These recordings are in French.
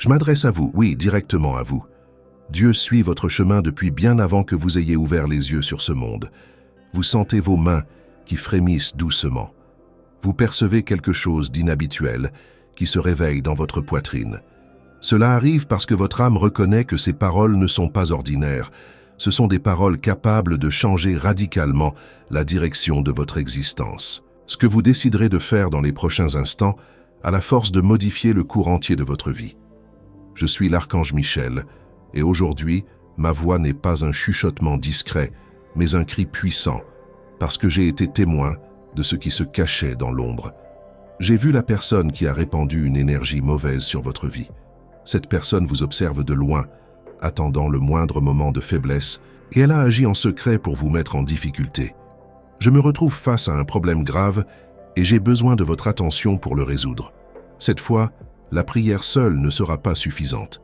Je m'adresse à vous, oui, directement à vous. Dieu suit votre chemin depuis bien avant que vous ayez ouvert les yeux sur ce monde. Vous sentez vos mains qui frémissent doucement. Vous percevez quelque chose d'inhabituel qui se réveille dans votre poitrine. Cela arrive parce que votre âme reconnaît que ces paroles ne sont pas ordinaires. Ce sont des paroles capables de changer radicalement la direction de votre existence. Ce que vous déciderez de faire dans les prochains instants a la force de modifier le cours entier de votre vie. Je suis l'archange Michel, et aujourd'hui, ma voix n'est pas un chuchotement discret, mais un cri puissant, parce que j'ai été témoin de ce qui se cachait dans l'ombre. J'ai vu la personne qui a répandu une énergie mauvaise sur votre vie. Cette personne vous observe de loin, attendant le moindre moment de faiblesse, et elle a agi en secret pour vous mettre en difficulté. Je me retrouve face à un problème grave et j'ai besoin de votre attention pour le résoudre. Cette fois, la prière seule ne sera pas suffisante.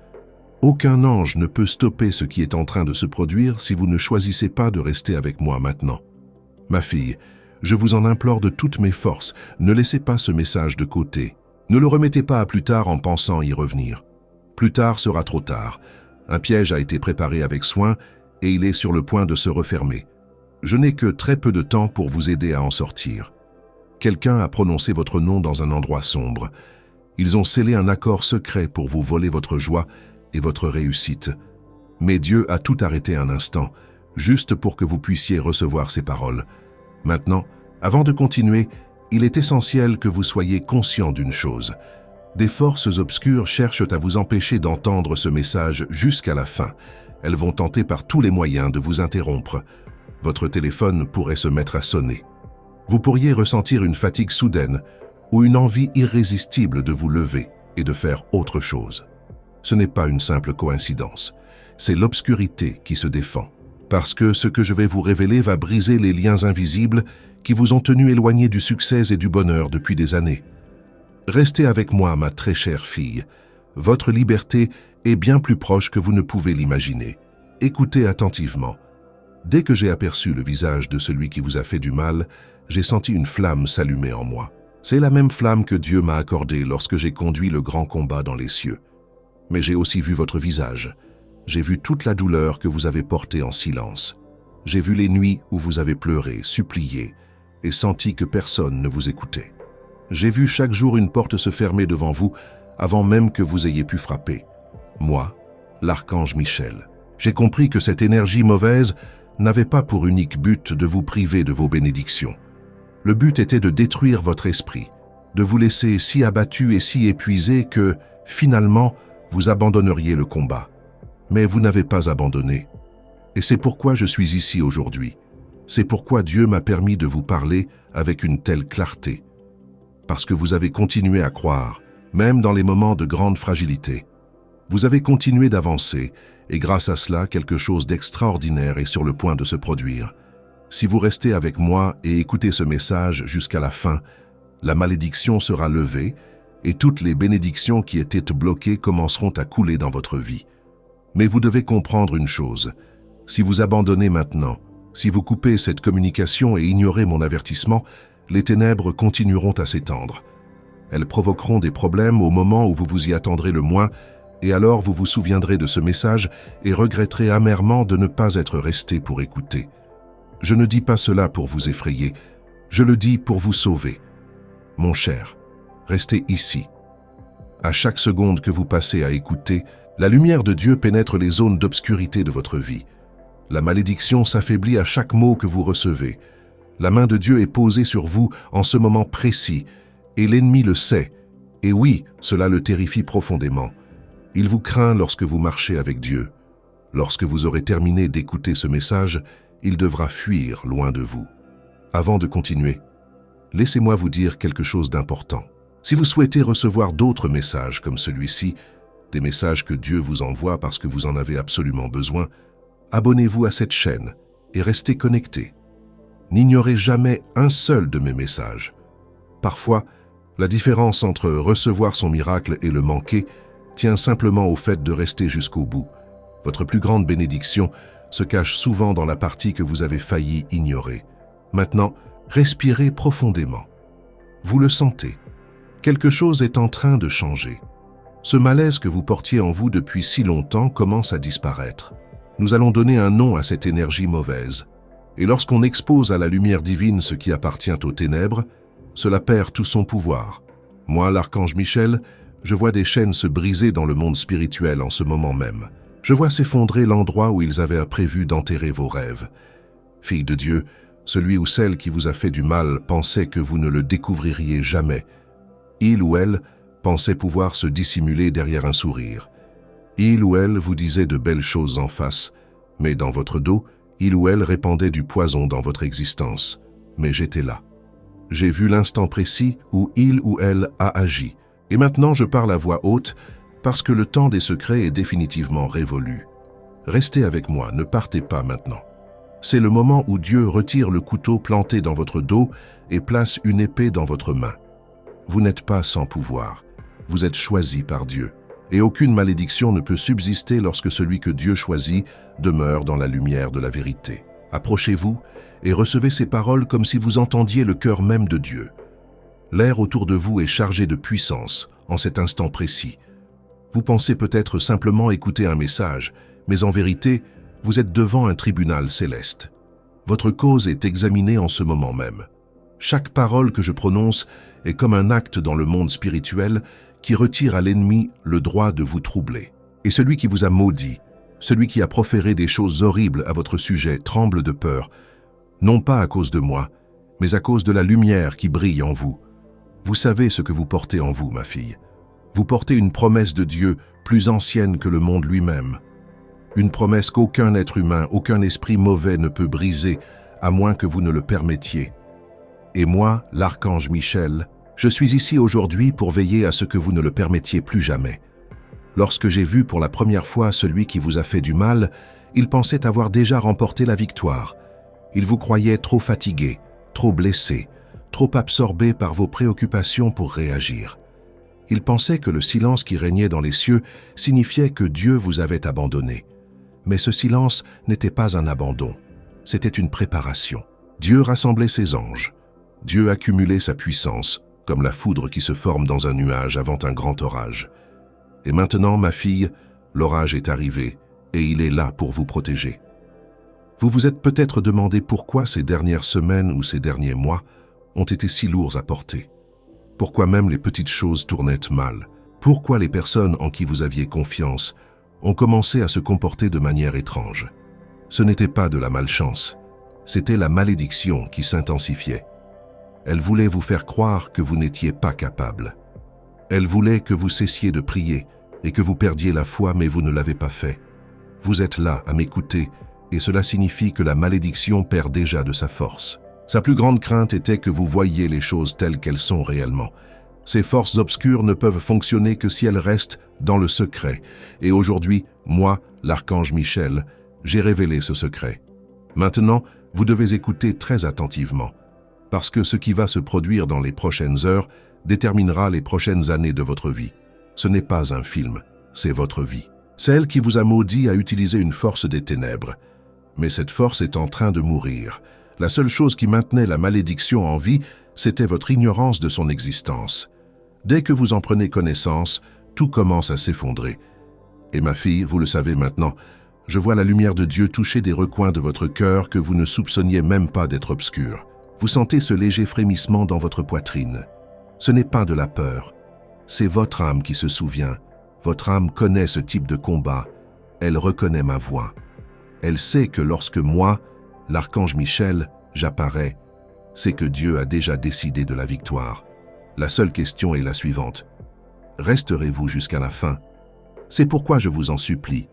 Aucun ange ne peut stopper ce qui est en train de se produire si vous ne choisissez pas de rester avec moi maintenant. Ma fille, je vous en implore de toutes mes forces, ne laissez pas ce message de côté. Ne le remettez pas à plus tard en pensant y revenir. Plus tard sera trop tard. Un piège a été préparé avec soin et il est sur le point de se refermer. Je n'ai que très peu de temps pour vous aider à en sortir. Quelqu'un a prononcé votre nom dans un endroit sombre. Ils ont scellé un accord secret pour vous voler votre joie et votre réussite. Mais Dieu a tout arrêté un instant, juste pour que vous puissiez recevoir ces paroles. Maintenant, avant de continuer, il est essentiel que vous soyez conscient d'une chose. Des forces obscures cherchent à vous empêcher d'entendre ce message jusqu'à la fin. Elles vont tenter par tous les moyens de vous interrompre. Votre téléphone pourrait se mettre à sonner. Vous pourriez ressentir une fatigue soudaine ou une envie irrésistible de vous lever et de faire autre chose. Ce n'est pas une simple coïncidence, c'est l'obscurité qui se défend. Parce que ce que je vais vous révéler va briser les liens invisibles qui vous ont tenu éloignés du succès et du bonheur depuis des années. Restez avec moi, ma très chère fille. Votre liberté est bien plus proche que vous ne pouvez l'imaginer. Écoutez attentivement. Dès que j'ai aperçu le visage de celui qui vous a fait du mal, j'ai senti une flamme s'allumer en moi. C'est la même flamme que Dieu m'a accordée lorsque j'ai conduit le grand combat dans les cieux. Mais j'ai aussi vu votre visage. J'ai vu toute la douleur que vous avez portée en silence. J'ai vu les nuits où vous avez pleuré, supplié, et senti que personne ne vous écoutait. J'ai vu chaque jour une porte se fermer devant vous avant même que vous ayez pu frapper. Moi, l'archange Michel, j'ai compris que cette énergie mauvaise n'avait pas pour unique but de vous priver de vos bénédictions. Le but était de détruire votre esprit, de vous laisser si abattu et si épuisé que, finalement, vous abandonneriez le combat. Mais vous n'avez pas abandonné. Et c'est pourquoi je suis ici aujourd'hui. C'est pourquoi Dieu m'a permis de vous parler avec une telle clarté. Parce que vous avez continué à croire, même dans les moments de grande fragilité. Vous avez continué d'avancer, et grâce à cela, quelque chose d'extraordinaire est sur le point de se produire. Si vous restez avec moi et écoutez ce message jusqu'à la fin, la malédiction sera levée, et toutes les bénédictions qui étaient bloquées commenceront à couler dans votre vie. Mais vous devez comprendre une chose. Si vous abandonnez maintenant, si vous coupez cette communication et ignorez mon avertissement, les ténèbres continueront à s'étendre. Elles provoqueront des problèmes au moment où vous vous y attendrez le moins, et alors vous vous souviendrez de ce message et regretterez amèrement de ne pas être resté pour écouter. Je ne dis pas cela pour vous effrayer, je le dis pour vous sauver. Mon cher, restez ici. À chaque seconde que vous passez à écouter, la lumière de Dieu pénètre les zones d'obscurité de votre vie. La malédiction s'affaiblit à chaque mot que vous recevez. La main de Dieu est posée sur vous en ce moment précis, et l'ennemi le sait. Et oui, cela le terrifie profondément. Il vous craint lorsque vous marchez avec Dieu. Lorsque vous aurez terminé d'écouter ce message, il devra fuir loin de vous. Avant de continuer, laissez-moi vous dire quelque chose d'important. Si vous souhaitez recevoir d'autres messages comme celui-ci, des messages que Dieu vous envoie parce que vous en avez absolument besoin, abonnez-vous à cette chaîne et restez connectés. N'ignorez jamais un seul de mes messages. Parfois, la différence entre recevoir son miracle et le manquer tient simplement au fait de rester jusqu'au bout. Votre plus grande bénédiction se cache souvent dans la partie que vous avez failli ignorer. Maintenant, respirez profondément. Vous le sentez. Quelque chose est en train de changer. Ce malaise que vous portiez en vous depuis si longtemps commence à disparaître. Nous allons donner un nom à cette énergie mauvaise. Et lorsqu'on expose à la lumière divine ce qui appartient aux ténèbres, cela perd tout son pouvoir. Moi, l'archange Michel, je vois des chaînes se briser dans le monde spirituel en ce moment même. Je vois s'effondrer l'endroit où ils avaient prévu d'enterrer vos rêves. Fille de Dieu, celui ou celle qui vous a fait du mal pensait que vous ne le découvririez jamais. Il ou elle pensait pouvoir se dissimuler derrière un sourire. Il ou elle vous disait de belles choses en face, mais dans votre dos, il ou elle répandait du poison dans votre existence. Mais j'étais là. J'ai vu l'instant précis où il ou elle a agi. Et maintenant je parle à voix haute parce que le temps des secrets est définitivement révolu. Restez avec moi, ne partez pas maintenant. C'est le moment où Dieu retire le couteau planté dans votre dos et place une épée dans votre main. Vous n'êtes pas sans pouvoir. Vous êtes choisi par Dieu. Et aucune malédiction ne peut subsister lorsque celui que Dieu choisit demeure dans la lumière de la vérité. Approchez-vous et recevez ces paroles comme si vous entendiez le cœur même de Dieu. L'air autour de vous est chargé de puissance en cet instant précis. Vous pensez peut-être simplement écouter un message, mais en vérité, vous êtes devant un tribunal céleste. Votre cause est examinée en ce moment même. Chaque parole que je prononce est comme un acte dans le monde spirituel qui retire à l'ennemi le droit de vous troubler. Et celui qui vous a maudit, celui qui a proféré des choses horribles à votre sujet, tremble de peur, non pas à cause de moi, mais à cause de la lumière qui brille en vous. Vous savez ce que vous portez en vous, ma fille. Vous portez une promesse de Dieu plus ancienne que le monde lui-même. Une promesse qu'aucun être humain, aucun esprit mauvais ne peut briser, à moins que vous ne le permettiez. Et moi, l'archange Michel, je suis ici aujourd'hui pour veiller à ce que vous ne le permettiez plus jamais. Lorsque j'ai vu pour la première fois celui qui vous a fait du mal, il pensait avoir déjà remporté la victoire. Il vous croyait trop fatigué, trop blessé, trop absorbé par vos préoccupations pour réagir. Il pensait que le silence qui régnait dans les cieux signifiait que Dieu vous avait abandonné. Mais ce silence n'était pas un abandon, c'était une préparation. Dieu rassemblait ses anges. Dieu accumulait sa puissance, comme la foudre qui se forme dans un nuage avant un grand orage. Et maintenant, ma fille, l'orage est arrivé et il est là pour vous protéger. Vous vous êtes peut-être demandé pourquoi ces dernières semaines ou ces derniers mois ont été si lourds à porter. Pourquoi même les petites choses tournaient mal. Pourquoi les personnes en qui vous aviez confiance ont commencé à se comporter de manière étrange. Ce n'était pas de la malchance, c'était la malédiction qui s'intensifiait. Elle voulait vous faire croire que vous n'étiez pas capable. Elle voulait que vous cessiez de prier et que vous perdiez la foi, mais vous ne l'avez pas fait. Vous êtes là à m'écouter et cela signifie que la malédiction perd déjà de sa force. Sa plus grande crainte était que vous voyiez les choses telles qu'elles sont réellement. Ces forces obscures ne peuvent fonctionner que si elles restent dans le secret. Et aujourd'hui, moi, l'archange Michel, j'ai révélé ce secret. Maintenant, vous devez écouter très attentivement, parce que ce qui va se produire dans les prochaines heures déterminera les prochaines années de votre vie. Ce n'est pas un film, c'est votre vie. Celle qui vous a maudit a utilisé une force des ténèbres. Mais cette force est en train de mourir. La seule chose qui maintenait la malédiction en vie, c'était votre ignorance de son existence. Dès que vous en prenez connaissance, tout commence à s'effondrer. Et ma fille, vous le savez maintenant, je vois la lumière de Dieu toucher des recoins de votre cœur que vous ne soupçonniez même pas d'être obscurs. Vous sentez ce léger frémissement dans votre poitrine. Ce n'est pas de la peur, c'est votre âme qui se souvient. Votre âme connaît ce type de combat, elle reconnaît ma voix. Elle sait que lorsque moi, l'archange Michel, j'apparais, c'est que Dieu a déjà décidé de la victoire. La seule question est la suivante. Resterez-vous jusqu'à la fin? C'est pourquoi je vous en supplie,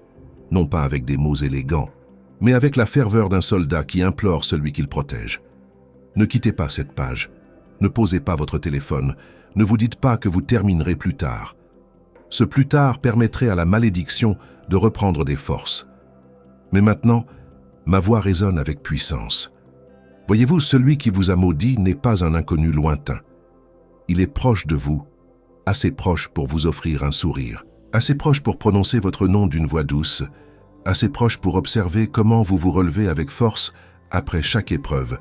non pas avec des mots élégants, mais avec la ferveur d'un soldat qui implore celui qu'il protège. Ne quittez pas cette page, ne posez pas votre téléphone, ne vous dites pas que vous terminerez plus tard. Ce plus tard permettrait à la malédiction de reprendre des forces. Mais maintenant, ma voix résonne avec puissance. Voyez-vous, celui qui vous a maudit n'est pas un inconnu lointain. Il est proche de vous, assez proche pour vous offrir un sourire, assez proche pour prononcer votre nom d'une voix douce, assez proche pour observer comment vous vous relevez avec force après chaque épreuve.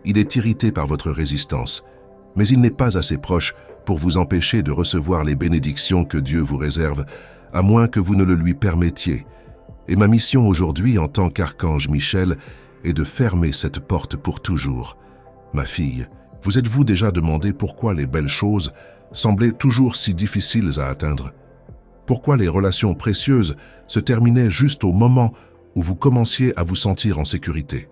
Il est irrité par votre résistance, mais il n'est pas assez proche pour vous empêcher de recevoir les bénédictions que Dieu vous réserve, à moins que vous ne le lui permettiez. Et ma mission aujourd'hui en tant qu'archange Michel est de fermer cette porte pour toujours. Ma fille, vous êtes-vous déjà demandé pourquoi les belles choses semblaient toujours si difficiles à atteindre? Pourquoi les relations précieuses se terminaient juste au moment où vous commenciez à vous sentir en sécurité?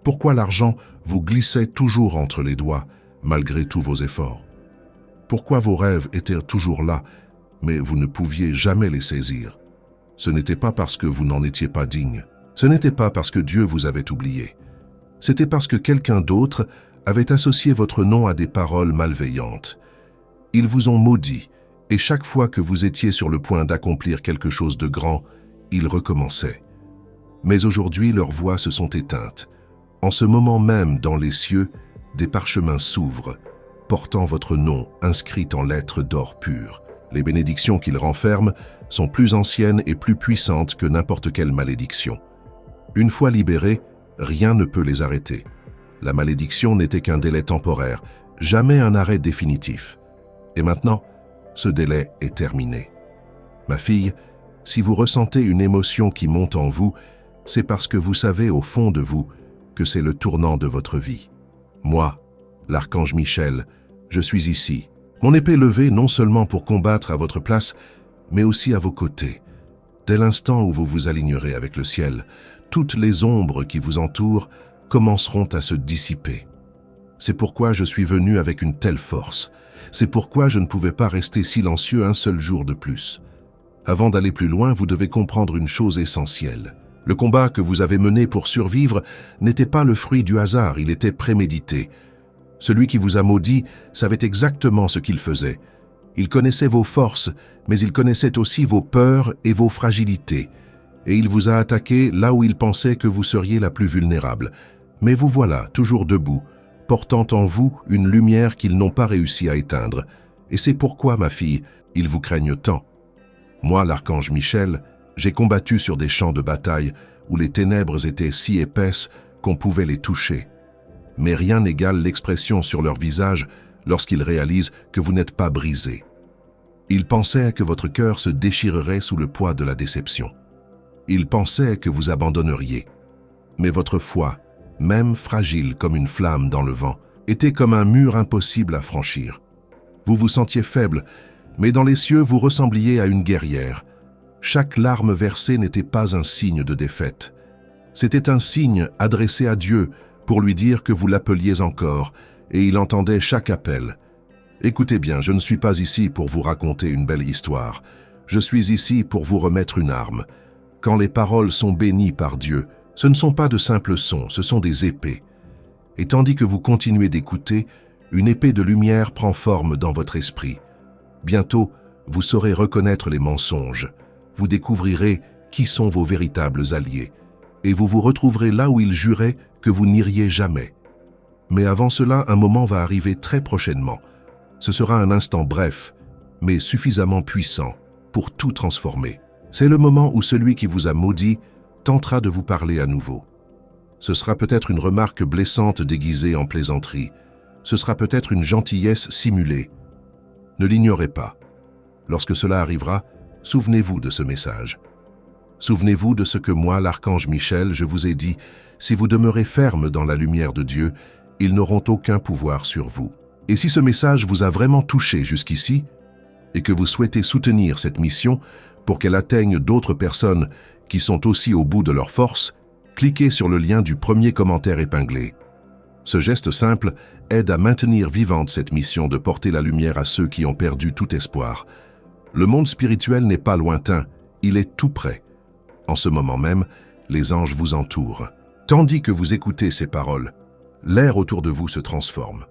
Pourquoi l'argent vous glissait toujours entre les doigts, malgré tous vos efforts? Pourquoi vos rêves étaient toujours là, mais vous ne pouviez jamais les saisir? Ce n'était pas parce que vous n'en étiez pas digne. Ce n'était pas parce que Dieu vous avait oublié. C'était parce que quelqu'un d'autre avait associé votre nom à des paroles malveillantes. Ils vous ont maudit, et chaque fois que vous étiez sur le point d'accomplir quelque chose de grand, ils recommençaient. Mais aujourd'hui, leurs voix se sont éteintes. En ce moment même, dans les cieux, des parchemins s'ouvrent, portant votre nom inscrit en lettres d'or pur. Les bénédictions qu'ils renferment sont plus anciennes et plus puissantes que n'importe quelle malédiction. Une fois libérés, rien ne peut les arrêter. La malédiction n'était qu'un délai temporaire, jamais un arrêt définitif. Et maintenant, ce délai est terminé. Ma fille, si vous ressentez une émotion qui monte en vous, c'est parce que vous savez au fond de vous que c'est le tournant de votre vie. Moi, l'archange Michel, je suis ici. Mon épée levée non seulement pour combattre à votre place, mais aussi à vos côtés. Dès l'instant où vous vous alignerez avec le ciel, toutes les ombres qui vous entourent commenceront à se dissiper. C'est pourquoi je suis venu avec une telle force. C'est pourquoi je ne pouvais pas rester silencieux un seul jour de plus. Avant d'aller plus loin, vous devez comprendre une chose essentielle. Le combat que vous avez mené pour survivre n'était pas le fruit du hasard, il était prémédité. Celui qui vous a maudit savait exactement ce qu'il faisait. Il connaissait vos forces, mais il connaissait aussi vos peurs et vos fragilités. Et il vous a attaqué là où il pensait que vous seriez la plus vulnérable. Mais vous voilà, toujours debout, portant en vous une lumière qu'ils n'ont pas réussi à éteindre. Et c'est pourquoi, ma fille, ils vous craignent tant. Moi, l'archange Michel, j'ai combattu sur des champs de bataille où les ténèbres étaient si épaisses qu'on pouvait les toucher. Mais rien n'égale l'expression sur leur visage lorsqu'ils réalisent que vous n'êtes pas brisé. Ils pensaient que votre cœur se déchirerait sous le poids de la déception. Ils pensaient que vous abandonneriez. Mais votre foi, même fragile comme une flamme dans le vent, était comme un mur impossible à franchir. Vous vous sentiez faible, mais dans les cieux vous ressembliez à une guerrière. Chaque larme versée n'était pas un signe de défaite. C'était un signe adressé à Dieu pour lui dire que vous l'appeliez encore, et il entendait chaque appel. Écoutez bien, je ne suis pas ici pour vous raconter une belle histoire. Je suis ici pour vous remettre une arme. Quand les paroles sont bénies par Dieu, ce ne sont pas de simples sons, ce sont des épées. Et tandis que vous continuez d'écouter, une épée de lumière prend forme dans votre esprit. Bientôt, vous saurez reconnaître les mensonges. Vous découvrirez qui sont vos véritables alliés. Et vous vous retrouverez là où ils juraient que vous n'iriez jamais. Mais avant cela, un moment va arriver très prochainement. Ce sera un instant bref, mais suffisamment puissant pour tout transformer. C'est le moment où celui qui vous a maudit tentera de vous parler à nouveau. Ce sera peut-être une remarque blessante déguisée en plaisanterie. Ce sera peut-être une gentillesse simulée. Ne l'ignorez pas. Lorsque cela arrivera, souvenez-vous de ce message. Souvenez-vous de ce que moi, l'archange Michel, je vous ai dit. Si vous demeurez ferme dans la lumière de Dieu, ils n'auront aucun pouvoir sur vous. Et si ce message vous a vraiment touché jusqu'ici, et que vous souhaitez soutenir cette mission pour qu'elle atteigne d'autres personnes qui sont aussi au bout de leur force, cliquez sur le lien du premier commentaire épinglé. Ce geste simple aide à maintenir vivante cette mission de porter la lumière à ceux qui ont perdu tout espoir. Le monde spirituel n'est pas lointain, il est tout près. En ce moment même, les anges vous entourent. Tandis que vous écoutez ces paroles, l'air autour de vous se transforme.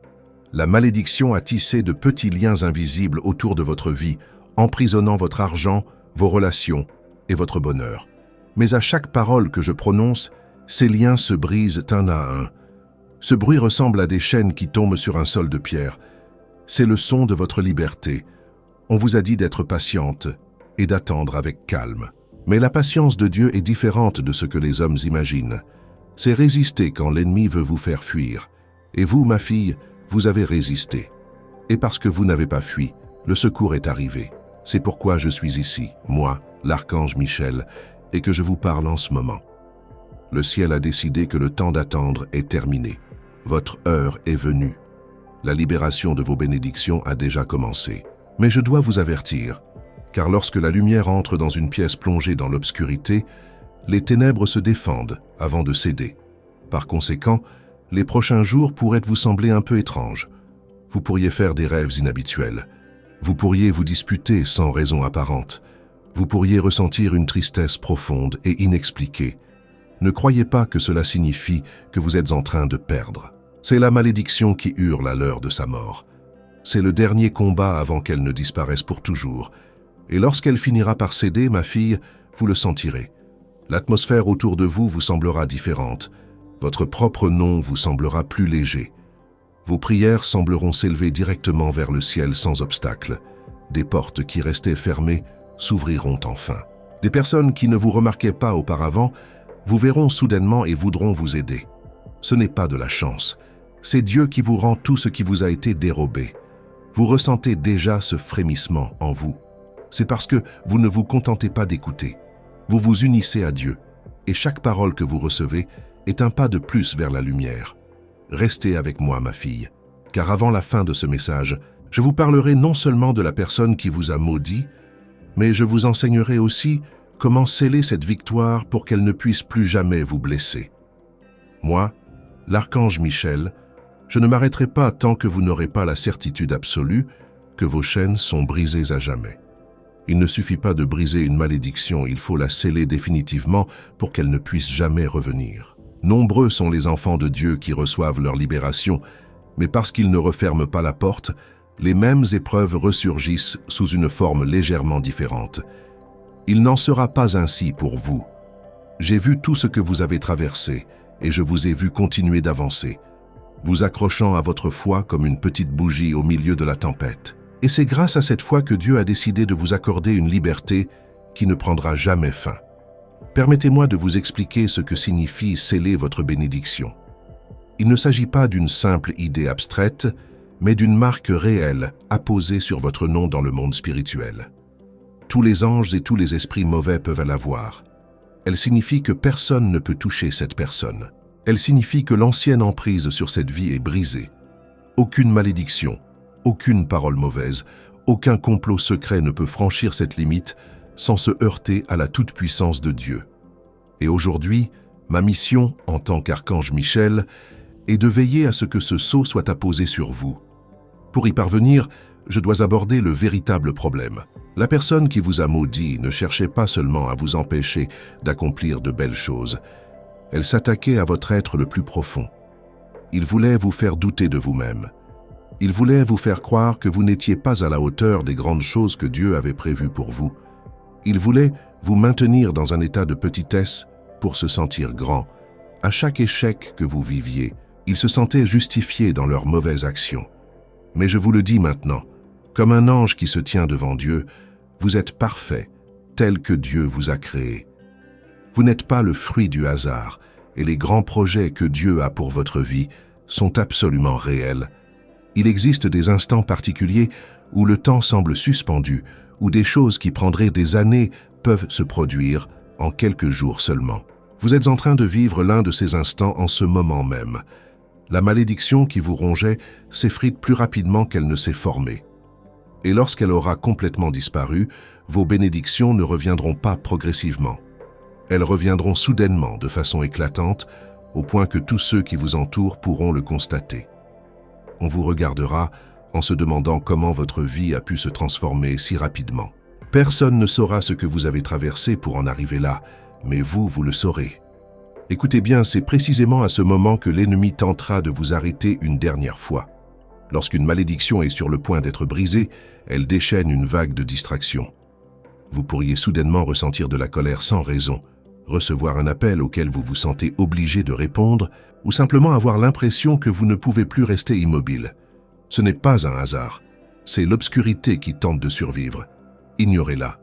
La malédiction a tissé de petits liens invisibles autour de votre vie, emprisonnant votre argent, vos relations et votre bonheur. Mais à chaque parole que je prononce, ces liens se brisent un à un. Ce bruit ressemble à des chaînes qui tombent sur un sol de pierre. C'est le son de votre liberté. On vous a dit d'être patiente et d'attendre avec calme. Mais la patience de Dieu est différente de ce que les hommes imaginent. C'est résister quand l'ennemi veut vous faire fuir. Et vous, ma fille, vous avez résisté. Et parce que vous n'avez pas fui, le secours est arrivé. C'est pourquoi je suis ici, moi, l'archange Michel, et que je vous parle en ce moment. Le ciel a décidé que le temps d'attendre est terminé. Votre heure est venue. La libération de vos bénédictions a déjà commencé. Mais je dois vous avertir, car lorsque la lumière entre dans une pièce plongée dans l'obscurité, les ténèbres se défendent avant de céder. Par conséquent, les prochains jours pourraient vous sembler un peu étranges. Vous pourriez faire des rêves inhabituels. Vous pourriez vous disputer sans raison apparente. Vous pourriez ressentir une tristesse profonde et inexpliquée. Ne croyez pas que cela signifie que vous êtes en train de perdre. C'est la malédiction qui hurle à l'heure de sa mort. C'est le dernier combat avant qu'elle ne disparaisse pour toujours. Et lorsqu'elle finira par céder, ma fille, vous le sentirez. L'atmosphère autour de vous vous semblera différente. Votre propre nom vous semblera plus léger. Vos prières sembleront s'élever directement vers le ciel sans obstacle. Des portes qui restaient fermées s'ouvriront enfin. Des personnes qui ne vous remarquaient pas auparavant vous verront soudainement et voudront vous aider. Ce n'est pas de la chance. C'est Dieu qui vous rend tout ce qui vous a été dérobé. Vous ressentez déjà ce frémissement en vous. C'est parce que vous ne vous contentez pas d'écouter. Vous vous unissez à Dieu, et chaque parole que vous recevez est un pas de plus vers la lumière. Restez avec moi, ma fille, car avant la fin de ce message, je vous parlerai non seulement de la personne qui vous a maudit, mais je vous enseignerai aussi comment sceller cette victoire pour qu'elle ne puisse plus jamais vous blesser. Moi, l'archange Michel, je ne m'arrêterai pas tant que vous n'aurez pas la certitude absolue que vos chaînes sont brisées à jamais. Il ne suffit pas de briser une malédiction, il faut la sceller définitivement pour qu'elle ne puisse jamais revenir. Nombreux sont les enfants de Dieu qui reçoivent leur libération, mais parce qu'ils ne referment pas la porte, les mêmes épreuves ressurgissent sous une forme légèrement différente. Il n'en sera pas ainsi pour vous. J'ai vu tout ce que vous avez traversé, et je vous ai vu continuer d'avancer, vous accrochant à votre foi comme une petite bougie au milieu de la tempête. Et c'est grâce à cette foi que Dieu a décidé de vous accorder une liberté qui ne prendra jamais fin. Permettez-moi de vous expliquer ce que signifie sceller votre bénédiction. Il ne s'agit pas d'une simple idée abstraite, mais d'une marque réelle apposée sur votre nom dans le monde spirituel. Tous les anges et tous les esprits mauvais peuvent la voir. Elle signifie que personne ne peut toucher cette personne. Elle signifie que l'ancienne emprise sur cette vie est brisée. Aucune malédiction, aucune parole mauvaise, aucun complot secret ne peut franchir cette limite sans se heurter à la toute-puissance de Dieu. Et aujourd'hui, ma mission, en tant qu'archange Michel, est de veiller à ce que ce sceau soit apposé sur vous. Pour y parvenir, je dois aborder le véritable problème. La personne qui vous a maudit ne cherchait pas seulement à vous empêcher d'accomplir de belles choses. Elle s'attaquait à votre être le plus profond. Il voulait vous faire douter de vous-même. Il voulait vous faire croire que vous n'étiez pas à la hauteur des grandes choses que Dieu avait prévues pour vous. Il voulait vous maintenir dans un état de petitesse pour se sentir grand. À chaque échec que vous viviez, ils se sentaient justifiés dans leurs mauvaises actions. Mais je vous le dis maintenant, comme un ange qui se tient devant Dieu, vous êtes parfait, tel que Dieu vous a créé. Vous n'êtes pas le fruit du hasard, et les grands projets que Dieu a pour votre vie sont absolument réels. Il existe des instants particuliers où le temps semble suspendu, où des choses qui prendraient des années peuvent se produire en quelques jours seulement. Vous êtes en train de vivre l'un de ces instants en ce moment même. La malédiction qui vous rongeait s'effrite plus rapidement qu'elle ne s'est formée. Et lorsqu'elle aura complètement disparu, vos bénédictions ne reviendront pas progressivement. Elles reviendront soudainement, de façon éclatante, au point que tous ceux qui vous entourent pourront le constater. On vous regardera en se demandant comment votre vie a pu se transformer si rapidement. Personne ne saura ce que vous avez traversé pour en arriver là, mais vous le saurez. Écoutez bien, c'est précisément à ce moment que l'ennemi tentera de vous arrêter une dernière fois. Lorsqu'une malédiction est sur le point d'être brisée, elle déchaîne une vague de distraction. Vous pourriez soudainement ressentir de la colère sans raison, recevoir un appel auquel vous vous sentez obligé de répondre, ou simplement avoir l'impression que vous ne pouvez plus rester immobile. Ce n'est pas un hasard, c'est l'obscurité qui tente de survivre. Ignorez-la.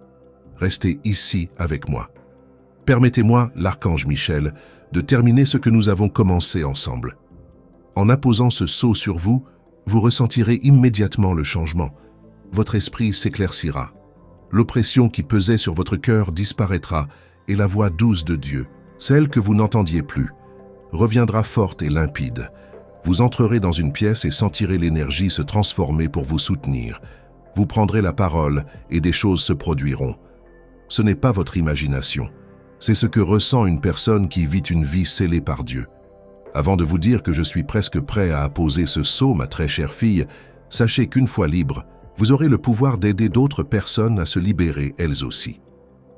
Restez ici avec moi. Permettez-moi, l'archange Michel, de terminer ce que nous avons commencé ensemble. En apposant ce sceau sur vous, vous ressentirez immédiatement le changement. Votre esprit s'éclaircira. L'oppression qui pesait sur votre cœur disparaîtra et la voix douce de Dieu, celle que vous n'entendiez plus, reviendra forte et limpide. Vous entrerez dans une pièce et sentirez l'énergie se transformer pour vous soutenir. Vous prendrez la parole et des choses se produiront. Ce n'est pas votre imagination. C'est ce que ressent une personne qui vit une vie scellée par Dieu. Avant de vous dire que je suis presque prêt à apposer ce sceau, ma très chère fille, sachez qu'une fois libre, vous aurez le pouvoir d'aider d'autres personnes à se libérer elles aussi.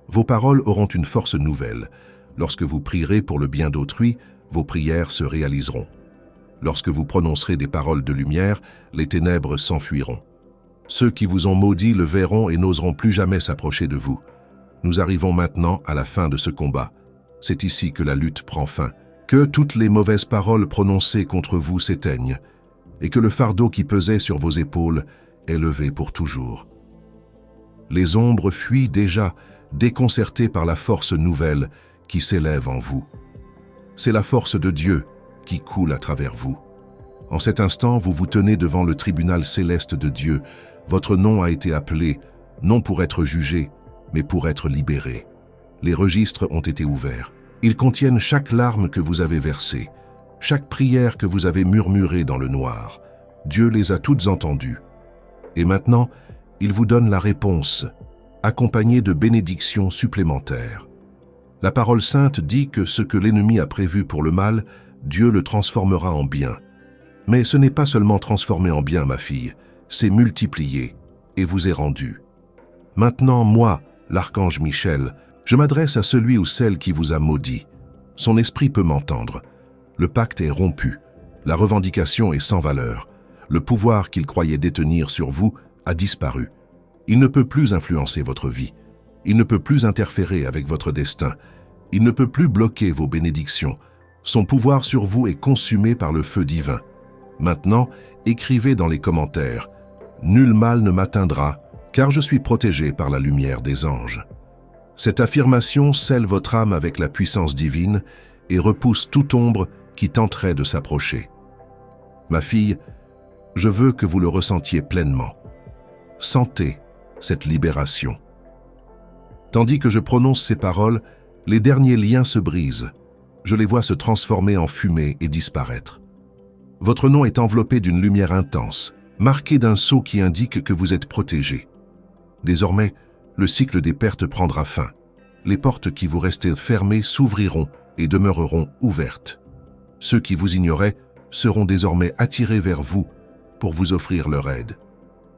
Vos paroles auront une force nouvelle. Lorsque vous prierez pour le bien d'autrui, vos prières se réaliseront. Lorsque vous prononcerez des paroles de lumière, les ténèbres s'enfuiront. Ceux qui vous ont maudit le verront et n'oseront plus jamais s'approcher de vous. Nous arrivons maintenant à la fin de ce combat. C'est ici que la lutte prend fin. Que toutes les mauvaises paroles prononcées contre vous s'éteignent et que le fardeau qui pesait sur vos épaules est levé pour toujours. Les ombres fuient déjà, déconcertées par la force nouvelle qui s'élève en vous. C'est la force de Dieu qui coule à travers vous. En cet instant, vous vous tenez devant le tribunal céleste de Dieu. Votre nom a été appelé, non pour être jugé, mais pour être libéré. Les registres ont été ouverts. Ils contiennent chaque larme que vous avez versée, chaque prière que vous avez murmurée dans le noir. Dieu les a toutes entendues. Et maintenant, il vous donne la réponse, accompagnée de bénédictions supplémentaires. La parole sainte dit que ce que l'ennemi a prévu pour le mal, Dieu le transformera en bien. Mais ce n'est pas seulement transformé en bien, ma fille, c'est multiplié et vous est rendu. Maintenant, moi, l'archange Michel, je m'adresse à celui ou celle qui vous a maudit. Son esprit peut m'entendre. Le pacte est rompu. La revendication est sans valeur. Le pouvoir qu'il croyait détenir sur vous a disparu. Il ne peut plus influencer votre vie. Il ne peut plus interférer avec votre destin. Il ne peut plus bloquer vos bénédictions. Son pouvoir sur vous est consumé par le feu divin. Maintenant, écrivez dans les commentaires « Nul mal ne m'atteindra, car je suis protégé par la lumière des anges ». Cette affirmation scelle votre âme avec la puissance divine et repousse toute ombre qui tenterait de s'approcher. Ma fille, je veux que vous le ressentiez pleinement. Sentez cette libération. Tandis que je prononce ces paroles, les derniers liens se brisent. Je les vois se transformer en fumée et disparaître. Votre nom est enveloppé d'une lumière intense, marqué d'un sceau qui indique que vous êtes protégé. Désormais, le cycle des pertes prendra fin. Les portes qui vous restaient fermées s'ouvriront et demeureront ouvertes. Ceux qui vous ignoraient seront désormais attirés vers vous pour vous offrir leur aide.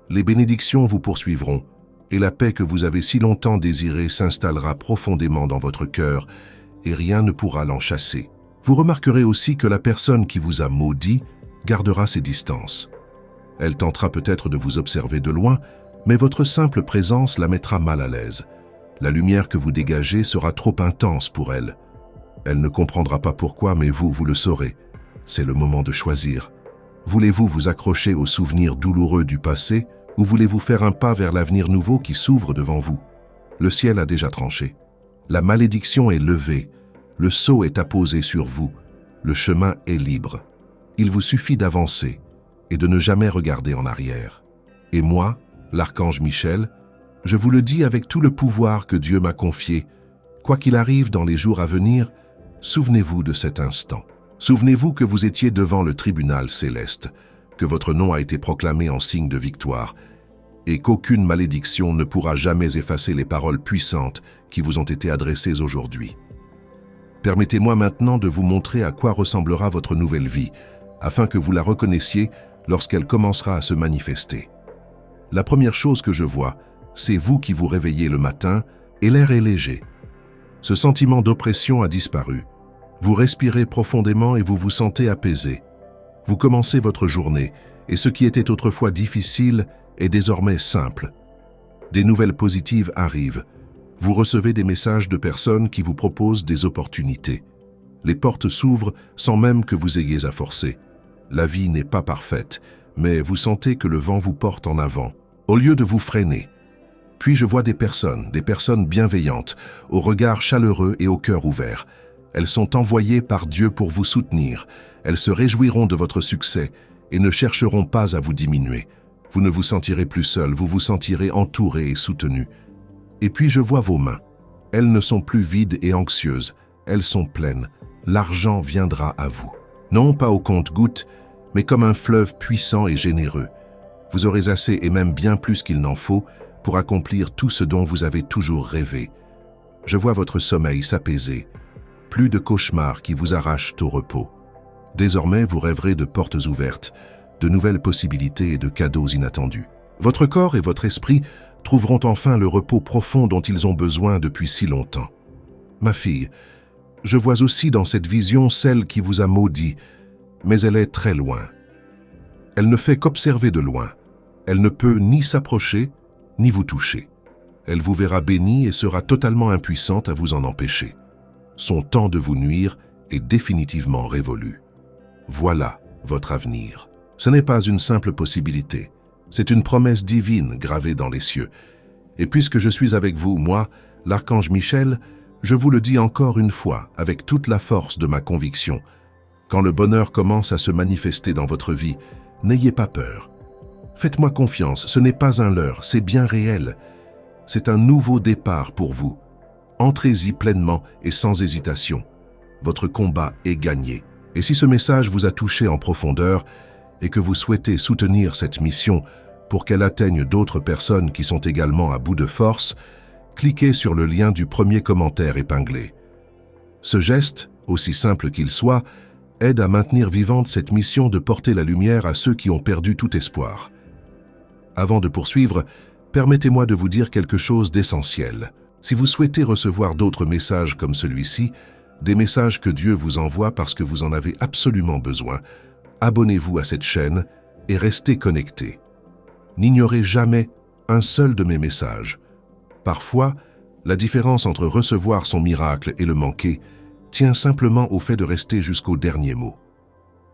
Les bénédictions vous poursuivront et la paix que vous avez si longtemps désirée s'installera profondément dans votre cœur et rien ne pourra l'en chasser. Vous remarquerez aussi que la personne qui vous a maudit gardera ses distances. Elle tentera peut-être de vous observer de loin, mais votre simple présence la mettra mal à l'aise. La lumière que vous dégagez sera trop intense pour elle. Elle ne comprendra pas pourquoi, mais vous le saurez. C'est le moment de choisir. Voulez-vous vous accrocher aux souvenirs douloureux du passé ou voulez-vous faire un pas vers l'avenir nouveau qui s'ouvre devant vous? Le ciel a déjà tranché. La malédiction est levée. Le sceau est apposé sur vous. Le chemin est libre. Il vous suffit d'avancer et de ne jamais regarder en arrière. Et moi, l'archange Michel, je vous le dis avec tout le pouvoir que Dieu m'a confié, quoi qu'il arrive dans les jours à venir, souvenez-vous de cet instant. Souvenez-vous que vous étiez devant le tribunal céleste, que votre nom a été proclamé en signe de victoire, et qu'aucune malédiction ne pourra jamais effacer les paroles puissantes qui vous ont été adressées aujourd'hui. Permettez-moi maintenant de vous montrer à quoi ressemblera votre nouvelle vie, afin que vous la reconnaissiez lorsqu'elle commencera à se manifester. La première chose que je vois, c'est vous qui vous réveillez le matin et l'air est léger. Ce sentiment d'oppression a disparu. Vous respirez profondément et vous vous sentez apaisé. Vous commencez votre journée et ce qui était autrefois difficile est désormais simple. Des nouvelles positives arrivent. Vous recevez des messages de personnes qui vous proposent des opportunités. Les portes s'ouvrent sans même que vous ayez à forcer. La vie n'est pas parfaite, mais vous sentez que le vent vous porte en avant, au lieu de vous freiner. Puis je vois des personnes bienveillantes, au regard chaleureux et au cœur ouvert. Elles sont envoyées par Dieu pour vous soutenir. Elles se réjouiront de votre succès et ne chercheront pas à vous diminuer. Vous ne vous sentirez plus seul, vous vous sentirez entouré et soutenu. Et puis je vois vos mains. Elles ne sont plus vides et anxieuses, elles sont pleines. L'argent viendra à vous. Non pas au compte-gouttes, mais comme un fleuve puissant et généreux. Vous aurez assez et même bien plus qu'il n'en faut pour accomplir tout ce dont vous avez toujours rêvé. Je vois votre sommeil s'apaiser. Plus de cauchemars qui vous arrachent au repos. Désormais, vous rêverez de portes ouvertes, de nouvelles possibilités et de cadeaux inattendus. Votre corps et votre esprit trouveront enfin le repos profond dont ils ont besoin depuis si longtemps. Ma fille, je vois aussi dans cette vision celle qui vous a maudit, mais elle est très loin. Elle ne fait qu'observer de loin. Elle ne peut ni s'approcher, ni vous toucher. Elle vous verra béni et sera totalement impuissante à vous en empêcher. Son temps de vous nuire est définitivement révolu. Voilà votre avenir. Ce n'est pas une simple possibilité. C'est une promesse divine gravée dans les cieux. Et puisque je suis avec vous, moi, l'archange Michel, je vous le dis encore une fois, avec toute la force de ma conviction, quand le bonheur commence à se manifester dans votre vie, n'ayez pas peur. Faites-moi confiance, ce n'est pas un leurre, c'est bien réel. C'est un nouveau départ pour vous. Entrez-y pleinement et sans hésitation. Votre combat est gagné. Et si ce message vous a touché en profondeur et que vous souhaitez soutenir cette mission pour qu'elle atteigne d'autres personnes qui sont également à bout de force, cliquez sur le lien du premier commentaire épinglé. Ce geste, aussi simple qu'il soit, aide à maintenir vivante cette mission de porter la lumière à ceux qui ont perdu tout espoir. Avant de poursuivre, permettez-moi de vous dire quelque chose d'essentiel. Si vous souhaitez recevoir d'autres messages comme celui-ci, des messages que Dieu vous envoie parce que vous en avez absolument besoin, abonnez-vous à cette chaîne et restez connectés. N'ignorez jamais un seul de mes messages. Parfois, la différence entre recevoir son miracle et le manquer tient simplement au fait de rester jusqu'au dernier mot.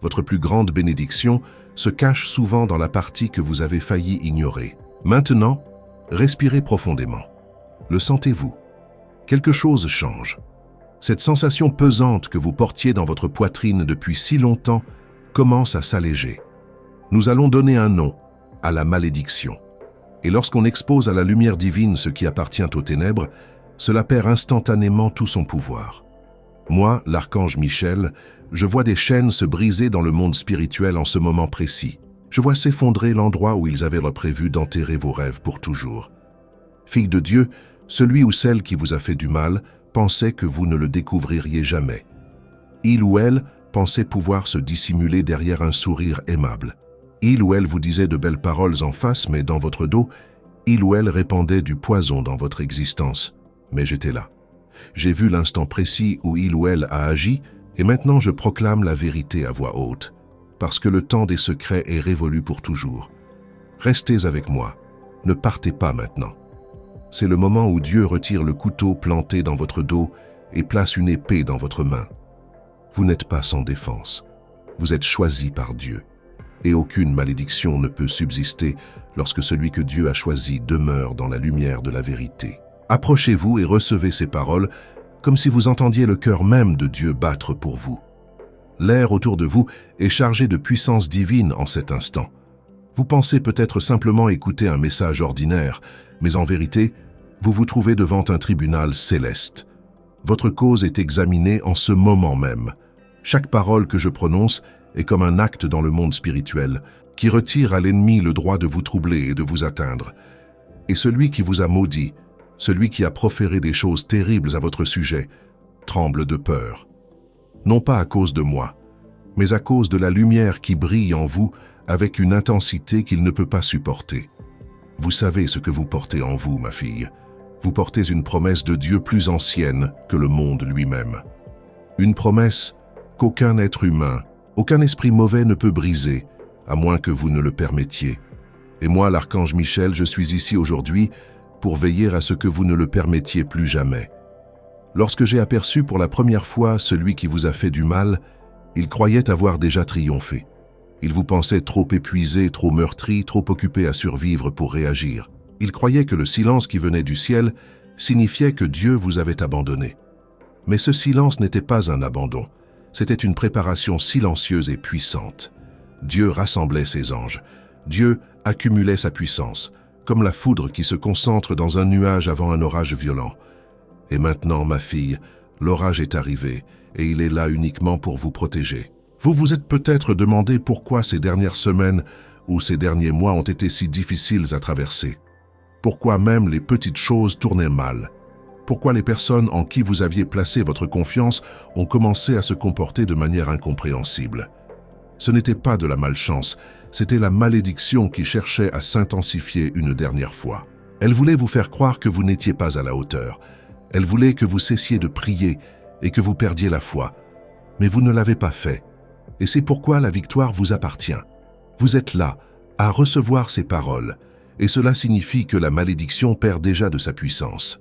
Votre plus grande bénédiction se cache souvent dans la partie que vous avez failli ignorer. Maintenant, respirez profondément. Le sentez-vous? Quelque chose change. Cette sensation pesante que vous portiez dans votre poitrine depuis si longtemps commence à s'alléger. Nous allons donner un nom à la malédiction. Et lorsqu'on expose à la lumière divine ce qui appartient aux ténèbres, cela perd instantanément tout son pouvoir. Moi, l'archange Michel, je vois des chaînes se briser dans le monde spirituel en ce moment précis. Je vois s'effondrer l'endroit où ils avaient prévu d'enterrer vos rêves pour toujours. Fille de Dieu, celui ou celle qui vous a fait du mal pensait que vous ne le découvririez jamais. Il ou elle pensait pouvoir se dissimuler derrière un sourire aimable. Il ou elle vous disait de belles paroles en face, mais dans votre dos, il ou elle répandait du poison dans votre existence. Mais j'étais là. J'ai vu l'instant précis où il ou elle a agi, et maintenant je proclame la vérité à voix haute, parce que le temps des secrets est révolu pour toujours. Restez avec moi, ne partez pas maintenant. C'est le moment où Dieu retire le couteau planté dans votre dos et place une épée dans votre main. Vous n'êtes pas sans défense. Vous êtes choisi par Dieu. Et aucune malédiction ne peut subsister lorsque celui que Dieu a choisi demeure dans la lumière de la vérité. Approchez-vous et recevez ces paroles comme si vous entendiez le cœur même de Dieu battre pour vous. L'air autour de vous est chargé de puissance divine en cet instant. Vous pensez peut-être simplement écouter un message ordinaire, mais en vérité, vous vous trouvez devant un tribunal céleste. Votre cause est examinée en ce moment même. Chaque parole que je prononce est comme un acte dans le monde spirituel qui retire à l'ennemi le droit de vous troubler et de vous atteindre. Et celui qui vous a maudit, celui qui a proféré des choses terribles à votre sujet, tremble de peur. Non pas à cause de moi, mais à cause de la lumière qui brille en vous avec une intensité qu'il ne peut pas supporter. Vous savez ce que vous portez en vous, ma fille. Vous portez une promesse de Dieu plus ancienne que le monde lui-même. Une promesse qu'aucun être humain, aucun esprit mauvais ne peut briser, à moins que vous ne le permettiez. Et moi, l'archange Michel, je suis ici aujourd'hui pour veiller à ce que vous ne le permettiez plus jamais. Lorsque j'ai aperçu pour la première fois celui qui vous a fait du mal, il croyait avoir déjà triomphé. Il vous pensait trop épuisé, trop meurtri, trop occupé à survivre pour réagir. Il croyait que le silence qui venait du ciel signifiait que Dieu vous avait abandonné. Mais ce silence n'était pas un abandon, c'était une préparation silencieuse et puissante. Dieu rassemblait ses anges. Dieu accumulait sa puissance, comme la foudre qui se concentre dans un nuage avant un orage violent. Et maintenant, ma fille, l'orage est arrivé, et il est là uniquement pour vous protéger. Vous vous êtes peut-être demandé pourquoi ces dernières semaines ou ces derniers mois ont été si difficiles à traverser. Pourquoi même les petites choses tournaient mal. Pourquoi les personnes en qui vous aviez placé votre confiance ont commencé à se comporter de manière incompréhensible. Ce n'était pas de la malchance, c'était la malédiction qui cherchait à s'intensifier une dernière fois. Elle voulait vous faire croire que vous n'étiez pas à la hauteur. Elle voulait que vous cessiez de prier et que vous perdiez la foi. Mais vous ne l'avez pas fait. Et c'est pourquoi la victoire vous appartient. Vous êtes là, à recevoir ces paroles, et cela signifie que la malédiction perd déjà de sa puissance.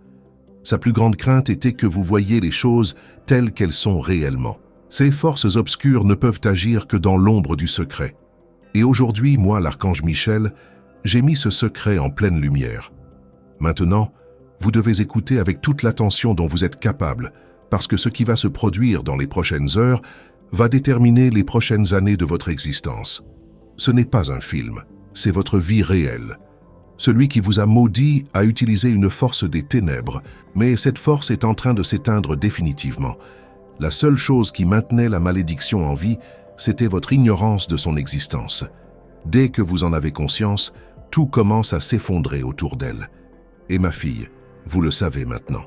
Sa plus grande crainte était que vous voyiez les choses telles qu'elles sont réellement. Ces forces obscures ne peuvent agir que dans l'ombre du secret. Et aujourd'hui, moi, l'archange Michel, j'ai mis ce secret en pleine lumière. Maintenant, vous devez écouter avec toute l'attention dont vous êtes capable, parce que ce qui va se produire dans les prochaines heures va déterminer les prochaines années de votre existence. Ce n'est pas un film, c'est votre vie réelle. Celui qui vous a maudit a utilisé une force des ténèbres, mais cette force est en train de s'éteindre définitivement. La seule chose qui maintenait la malédiction en vie, c'était votre ignorance de son existence. Dès que vous en avez conscience, tout commence à s'effondrer autour d'elle. Et ma fille, vous le savez maintenant.